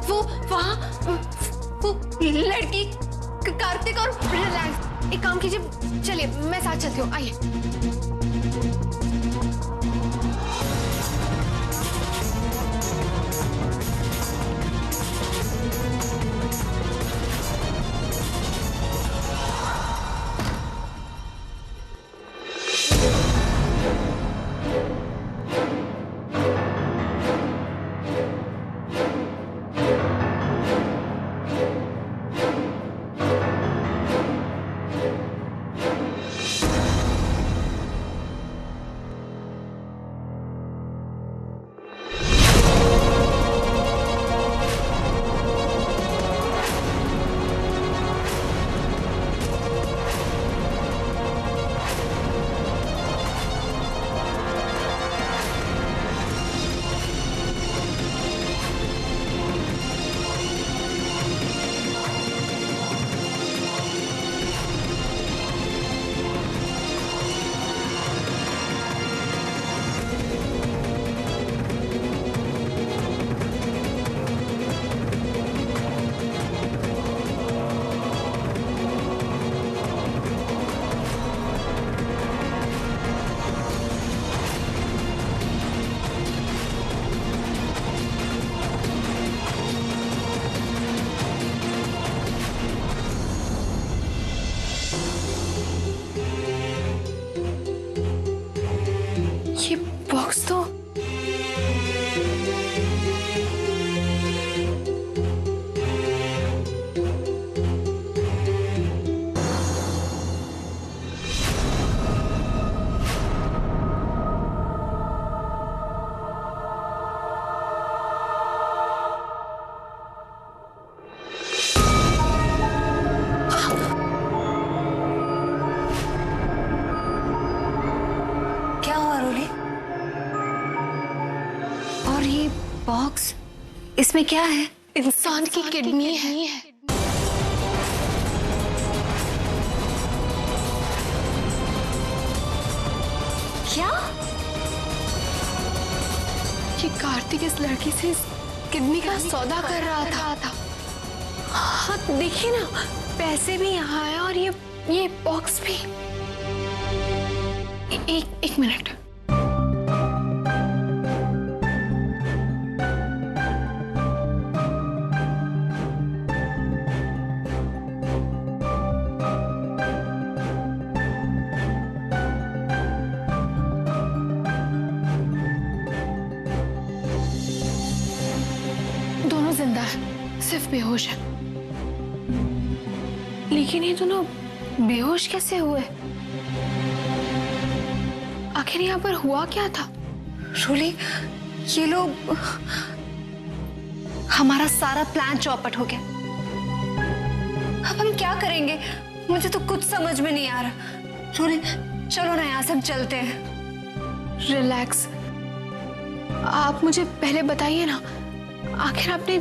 वो वहाँ वो लड़की कार्तिक और रिलैक्स। एक काम कीजिए, चलिए मैं साथ चलती हूँ, आइए। ये बॉक्स तो क्या हुआ रोली? और ये बॉक्स, इसमें क्या है? इंसान की किडनी है। क्या? कि कार्तिक इस लड़की से इस किडनी का सौदा कर रहा था। हाँ देखिए ना, पैसे भी यहाँ है और ये बॉक्स भी। एक मिनट। दोनों जिंदा है, सिर्फ बेहोश है। लेकिन ये दोनों बेहोश कैसे हुए? आखिर यहाँ पर हुआ क्या था? रोली, ये लोग, हमारा सारा प्लान चौपट हो गया। अब हम क्या करेंगे? मुझे तो कुछ समझ में नहीं आ रहा। रोली, चलो ना यहाँ से हम चलते हैं। रिलैक्स। आप मुझे पहले बताइए ना, आखिर आपने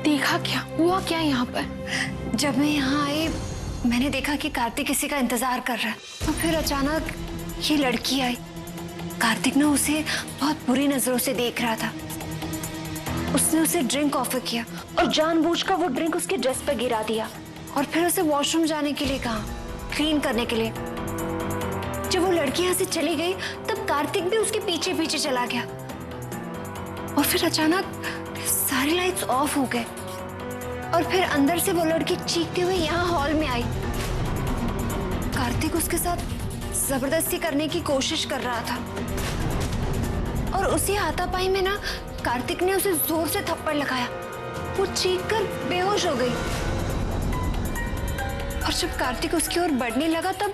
देखा क्या, हुआ क्या यहाँ पर? जब मैं यहाँ आई, मैंने देखा कि कार्तिक किसी का इंतजार कर रहा है, तो फिर अचानक ये लड़की आई। कार्तिक ना उसे बहुत बुरी नजरों से देख रहा था। उसने उसे ड्रिंक ऑफर किया और जानबूझकर वो ड्रिंक उसके ड्रेस पर गिरा दिया और फिर उसे वॉशरूम जाने के लिए कहा, क्लीन करने के लिए। जब वो लड़की यहाँ से चली गई, तब कार्तिक भी उसके पीछे पीछे चला गया और फिर अचानक सारी लाइट्स ऑफ हो गए और फिर अंदर से वो लड़की चीखते हुए यहाँ हॉल में आई। कार्तिक उसके साथ जबरदस्ती करने की कोशिश कर रहा था और उसी हाथापाई में ना कार्तिक ने उसे जोर से थप्पड़ लगाया। वो चीखकर बेहोश हो गई और जब कार्तिक उसकी ओर बढ़ने लगा, तब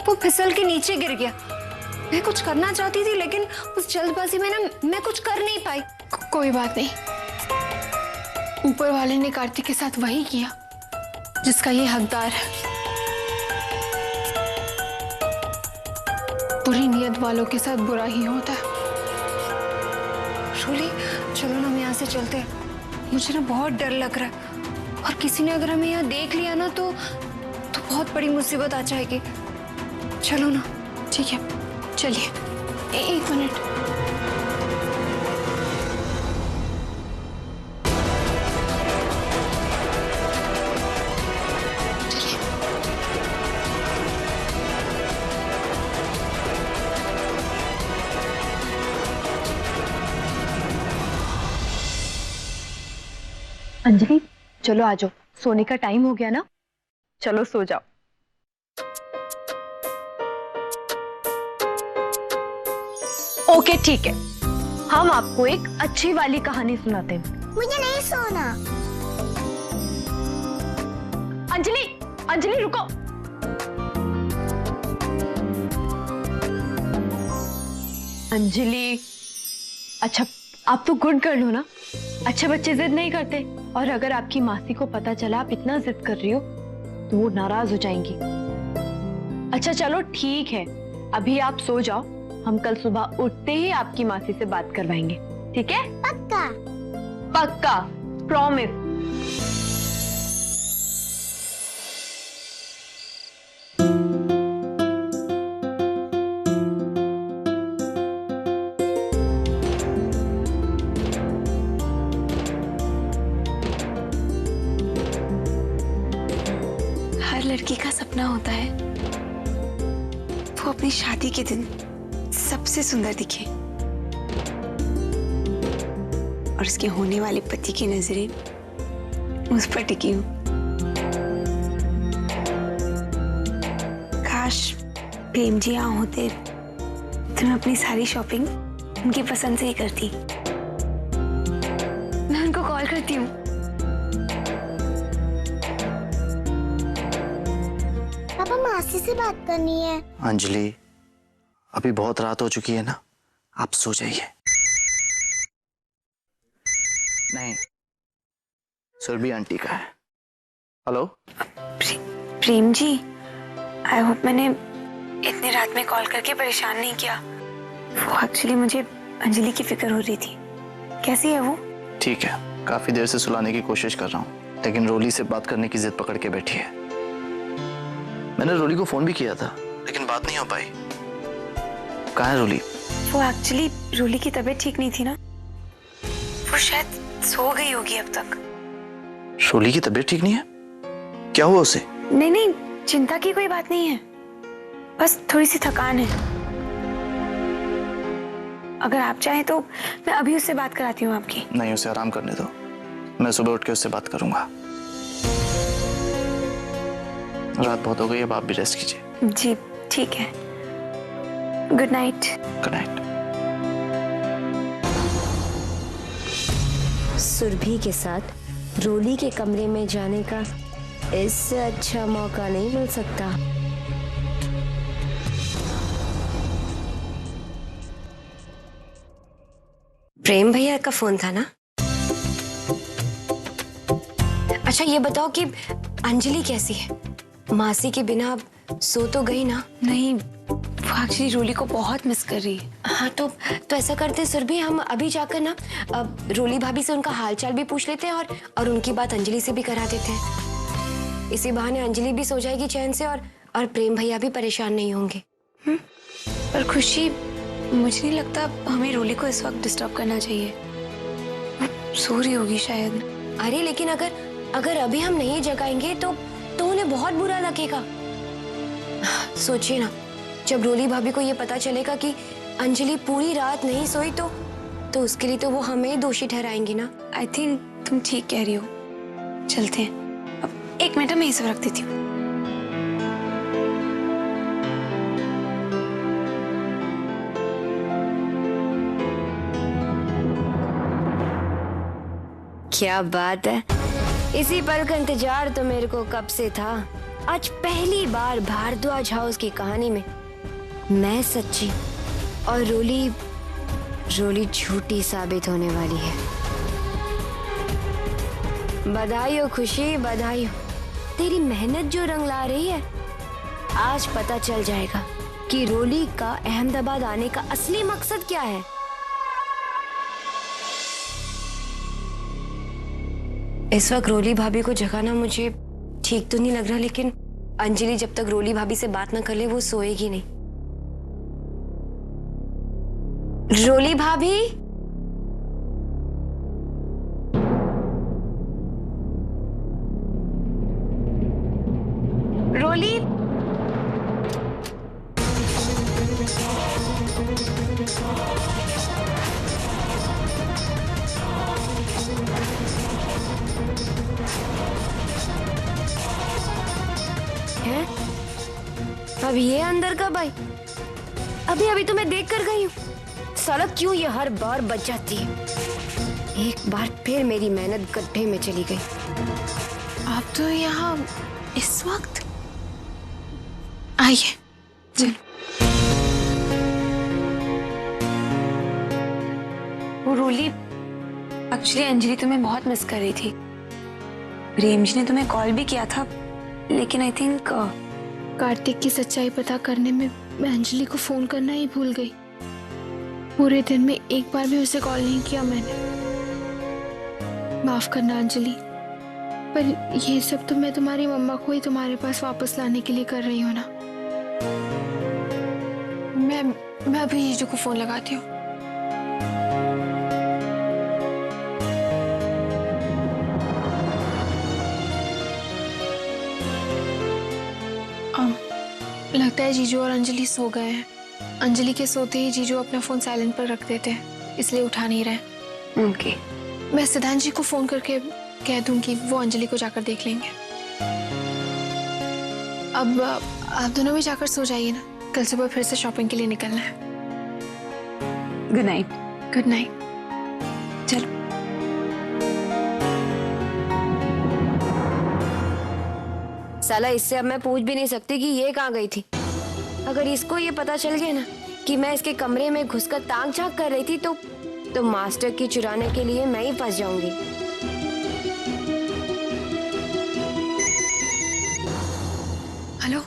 वो फिसल के नीचे गिर गया। मैं कुछ करना चाहती थी, लेकिन उस जल्दबाजी में ना मैं कुछ कर नहीं पाई। कोई बात नहीं, ऊपर वाले ने कार्तिक के साथ वही किया जिसका ये हकदार है। बुरी नीयत वालों के साथ बुरा ही होता है। रोली, चलो ना हम यहाँ से चलते हैं। मुझे ना बहुत डर लग रहा है और किसी ने अगर हमें यहाँ देख लिया ना तो बहुत बड़ी मुसीबत आ जाएगी। चलो ना। ठीक है, चलिए। एक मिनट। अंजलि चलो आ जाओ, सोने का टाइम हो गया ना, चलो सो जाओ। ओके ठीक है, हम आपको एक अच्छी वाली कहानी सुनाते हैं। मुझे नहीं सोना। अंजलि अंजलि रुको। अंजलि अच्छा आप तो गुड गर्ल हो ना, अच्छे बच्चे जिद नहीं करते, और अगर आपकी मासी को पता चला आप इतना जिद कर रही हो तो वो नाराज हो जाएंगी। अच्छा चलो ठीक है, अभी आप सो जाओ, हम कल सुबह उठते ही आपकी मासी से बात करवाएंगे, ठीक है? पक्का? पक्का, प्रॉमिस। हर लड़की का सपना होता है वो अपनी शादी के दिन सबसे सुंदर दिखे और उसके होने वाले पति की नजरें उस पर टिकी हो। काश प्रेम जी यहाँ होते तो मैं अपनी सारी शॉपिंग उनकी पसंद से ही करती। मैं उनको कॉल करती हूँ। पापा मासी से बात करनी है। अंजलि अभी बहुत रात हो चुकी है ना, आप सो जाइए। नहीं, सुरभि आंटी का है। Hello Prem ji, I hope मैंने इतनी रात में कॉल करके परेशान नहीं किया। वो एक्चुअली मुझे अंजलि की फिक्र हो रही थी। कैसी है वो? ठीक है, काफी देर से सुलाने की कोशिश कर रहा हूँ, लेकिन रोली से बात करने की जिद पकड़ के बैठी है। मैंने रोली को फोन भी किया था लेकिन बात नहीं हो पाई। कहाँ है रोली? वो एक्चुअली रोली की तबीयत ठीक नहीं थी ना, वो शायद सो गई होगी अब तक। रोली की तबीयत ठीक नहीं है? क्या हुआ उसे? नहीं नहीं, चिंता की कोई बात नहीं है, बस थोड़ी सी थकान है। अगर आप चाहें तो मैं अभी उससे बात कराती हूँ आपकी। नहीं, उसे आराम करने दो, मैं सुबह उठ के उससे बात करूंगा। रात बहुत हो गई, अब आप भी रेस्ट कीजिए। जी ठीक है, good night. Good night. Surabhi के साथ रोली के कमरे में जाने का इससे अच्छा मौका नहीं मिल सकता। प्रेम भैया का फोन था ना? अच्छा ये बताओ कि अंजलि कैसी है? मासी के बिना सो तो गई ना? नहीं, वो एक्चुअली रोली को बहुत मिस कर रही है। हाँ तो ऐसा करते सुरभि, हम अभी जाकर ना रोली भाभी से उनका हालचाल भी पूछ लेते हैं और उनकी बात अंजलि से भी करा देते हैं। इसी बहाने अंजलि भी सो जाएगी चैन से और प्रेम भैया भी परेशान नहीं होंगे। पर खुशी, मुझे नहीं लगता हमें रोली को इस वक्त डिस्टर्ब करना चाहिए, वो सो रही होगी शायद। अरे लेकिन अगर अभी हम नहीं जगाएंगे तो उन्हें बहुत बुरा लगेगा। सोचिए ना, जब रोली भाभी को ये पता चलेगा कि अंजलि पूरी रात नहीं सोई तो उसके लिए तो वो हमें दोषी ठहराएंगी ना। आई थिंक तुम ठीक कह रही हो, चलते हैं। अब 1 मिनट में इसे रख देती हूँ। क्या बात है, इसी पल का इंतजार तो मेरे को कब से था। आज पहली बार भारद्वाज हाउस की कहानी में मैं सच्ची और रोली झूठी साबित होने वाली है। बधाई हो खुशी, बधाई हो। तेरी मेहनत जो रंग ला रही है, आज पता चल जाएगा कि रोली का अहमदाबाद आने का असली मकसद क्या है। इस वक्त रोली भाभी को जगाना मुझे ठीक तो नहीं लग रहा, लेकिन अंजलि जब तक रोली भाभी से बात ना कर ले वो सोएगी नहीं। रोली भाभी, रोली, ये अंदर कब आई? अभी अभी तो मैं देख कर गई हूँ। साला क्यों ये हर बार बच जाती है? एक बार फिर मेरी मेहनत गड्ढे में चली गई। आप तो यहाँ इस वक्त? आइए चलो। वो रोली, एक्चुअली अंजलि तुम्हें बहुत मिस कर रही थी। प्रेम जी ने तुम्हें कॉल भी किया था, लेकिन आई थिंक कार्तिक की सच्चाई पता करने में मैं अंजलि को फोन करना ही भूल गई। पूरे दिन में एक बार भी उसे कॉल नहीं किया मैंने। माफ करना अंजलि, पर ये सब तो मैं तुम्हारी मम्मा को ही तुम्हारे पास वापस लाने के लिए कर रही हूँ ना। मैं अभी जीजू को फोन लगाती हूँ। लगता है जीजू और अंजलि सो गए हैं। अंजलि के सोते ही जीजू अपना फोन साइलेंट पर रख देते हैं, इसलिए उठा नहीं रहे। ओके। मैं सिद्धांत जी को फोन करके कह दूंगी, वो अंजलि को जाकर देख लेंगे। अब आप दोनों भी जाकर सो जाइए ना, कल सुबह फिर से शॉपिंग के लिए निकलना है। Good night. Good night. चलो। साला इससे अब मैं पूछ भी नहीं सकती कि ये कहाँ गई थी। अगर इसको ये पता चल गया ना कि मैं इसके कमरे में घुसकर ताक झांक कर रही थी तो मास्टर की चुराने के लिए मैं ही फंस जाऊंगी। हेलो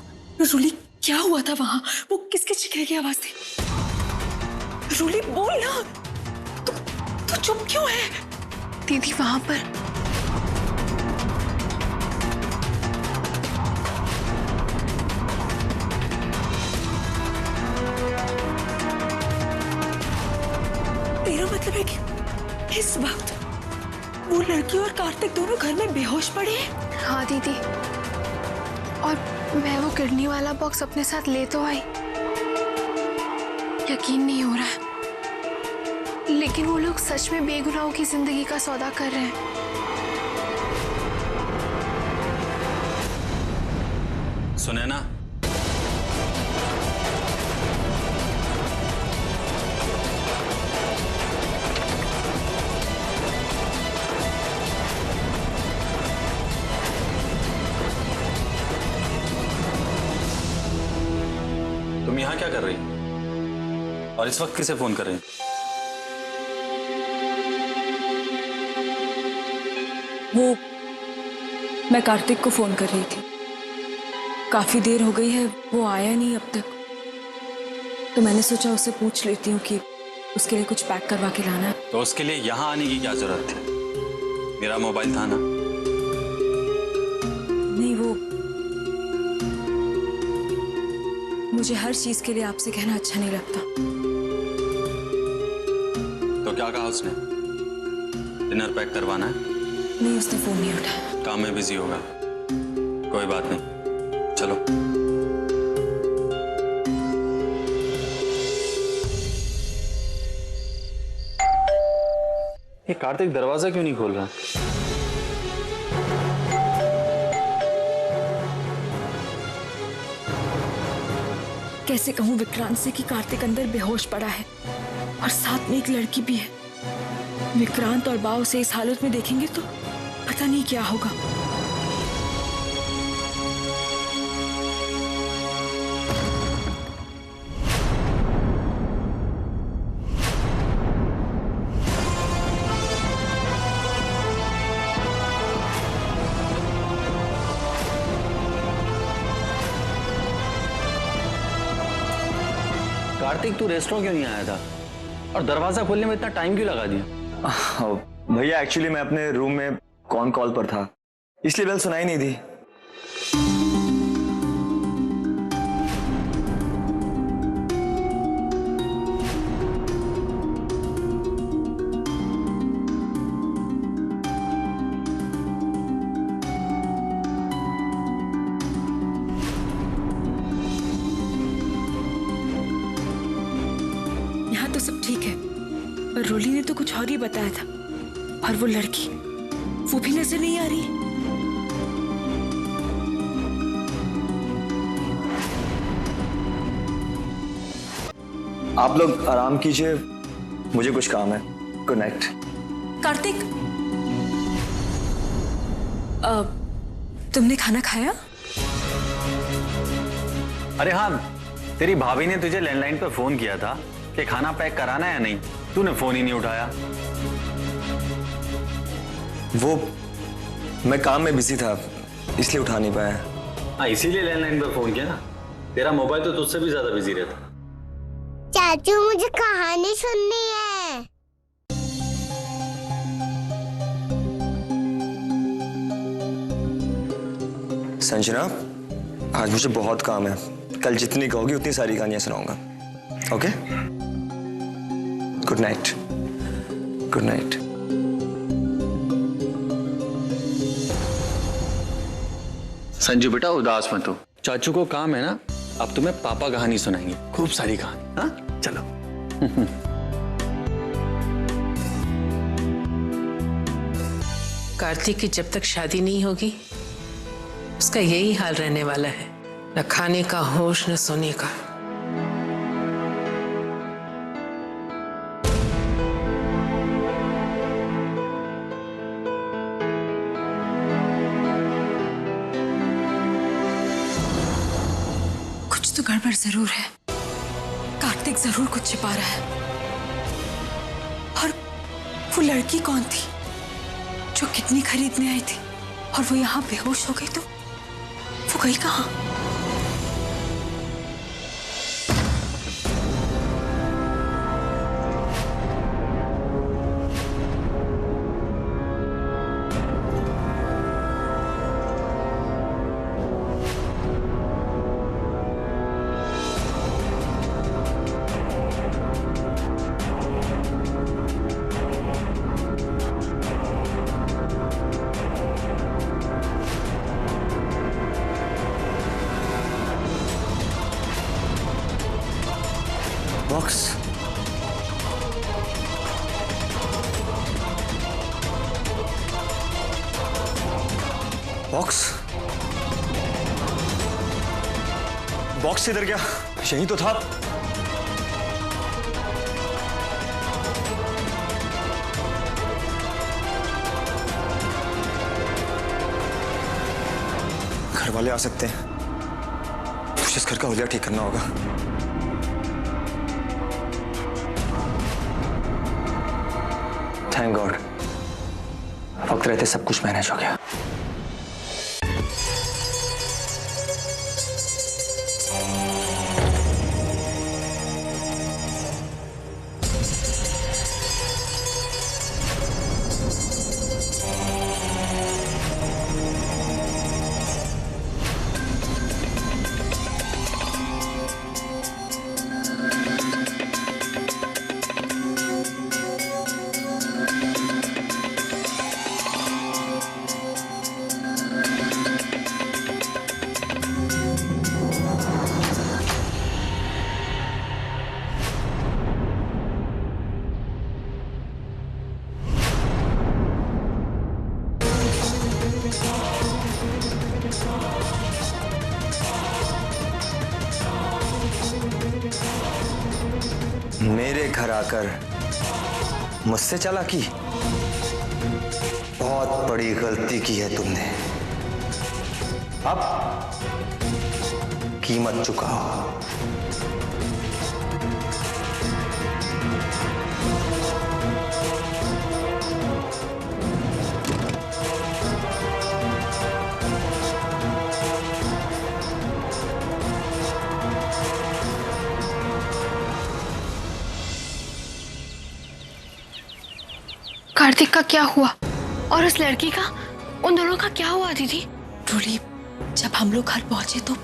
रूली, क्या हुआ था वहां? वो किसके चिल्लाने की आवाज थी? रूली बोल ना, तू चुप क्यों है? दीदी वहां पर तेरा मतलब है कि इस वक्त वो लड़की और कार्तिक दोनों घर में बेहोश पड़े हैं? हाँ दीदी, और मैं वो किडनी वाला बॉक्स अपने साथ ले तो आई, यकीन नहीं हो रहा है, लेकिन वो लोग सच में बेगुनाहों की जिंदगी का सौदा कर रहे हैं। सुनैना, तुम यहाँ क्या कर रही और इस वक्त किसे फोन कर रही? वो मैं कार्तिक को फोन कर रही थी। काफी देर हो गई है, वो आया नहीं अब तक, तो मैंने सोचा उससे पूछ लेती हूँ कि उसके लिए कुछ पैक करवा के लाना है। तो उसके लिए यहाँ आने की क्या जरूरत थी? मेरा मोबाइल था ना। नहीं, वो मुझे हर चीज के लिए आपसे कहना अच्छा नहीं लगता। तो क्या कहा उसने? डिनर पैक करवाना है? नहीं, उसने फोन नहीं उठाया। काम में बिजी होगा, कोई बात नहीं, चलो। ये कार्तिक दरवाजा क्यों नहीं खोल रहा? कैसे कहूँ विक्रांत से कि कार्तिक अंदर बेहोश पड़ा है और साथ में एक लड़की भी है। विक्रांत और बाव से इस हालत में देखेंगे तो पता नहीं क्या होगा। कार्तिक, तू रेस्टोरेंट क्यों नहीं आया था और दरवाजा खोलने में इतना टाइम क्यों लगा दिया? भैया एक्चुअली मैं अपने रूम में कॉल पर था, इसलिए बेल सुनाई नहीं दी। यहाँ तो सब ठीक है, पर रोली ने तो कुछ और ही बताया था। और वो लड़की, वो भी नजर नहीं आ रही। आप लोग आराम कीजिए, मुझे कुछ काम है। Good night. कार्तिक, तुमने खाना खाया? अरे हाँ, तेरी भाभी ने तुझे लैंडलाइन पर फोन किया था कि खाना पैक कराना है या नहीं। तूने फोन ही नहीं उठाया। वो मैं काम में बिजी था, इसलिए उठा नहीं पाया। हाँ, इसीलिए लैंडलाइन पर फोन किया ना। तेरा मोबाइल तो तुझसे भी ज्यादा बिजी रहता। चाचू मुझे कहानी सुननी है। संजना, आज मुझे बहुत काम है। कल जितनी कहोगी उतनी सारी कहानियां सुनाऊंगा। Okay? Good night. Good night. Sanju बेटा उदास मत हो। चाचू को काम है ना, अब तुम्हें पापा कहानी सुनाएंगे, खूब सारी कहानी। हाँ चलो। कार्तिक की जब तक शादी नहीं होगी उसका यही हाल रहने वाला है, न खाने का होश न सोने का। कुछ तो गड़बड़ जरूर है। कार्तिक जरूर कुछ छिपा रहा है। और वो लड़की कौन थी जो कितनी खरीदने आई थी और वो यहाँ बेहोश हो गई? तो वो गई कहाँ? बॉक्स। बॉक्स? बॉक्स इधर गया? यही तो था। घर वाले आ सकते हैं, मुझे इस घर का हुलिया ठीक करना होगा। थैंक गॉड, वक्त रहते सब कुछ मैनेज हो गया। मेरे घर आकर मुझसे चालाकी, बहुत बड़ी गलती की है तुमने। अब कीमत चुकाओ। कार्तिक का क्या हुआ और उस लड़की का, उन दोनों का क्या हुआ दीदी? रोली, जब हम लोग घर पहुंचे तो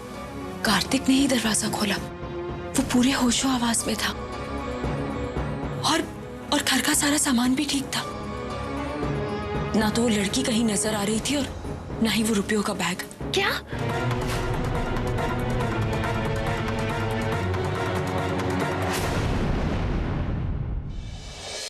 कार्तिक ने ही दरवाजा खोला। वो पूरे होशो आवाज में था और घर का सारा सामान भी ठीक था। ना तो वो लड़की कहीं नजर आ रही थी और ना ही वो रुपयों का बैग। क्या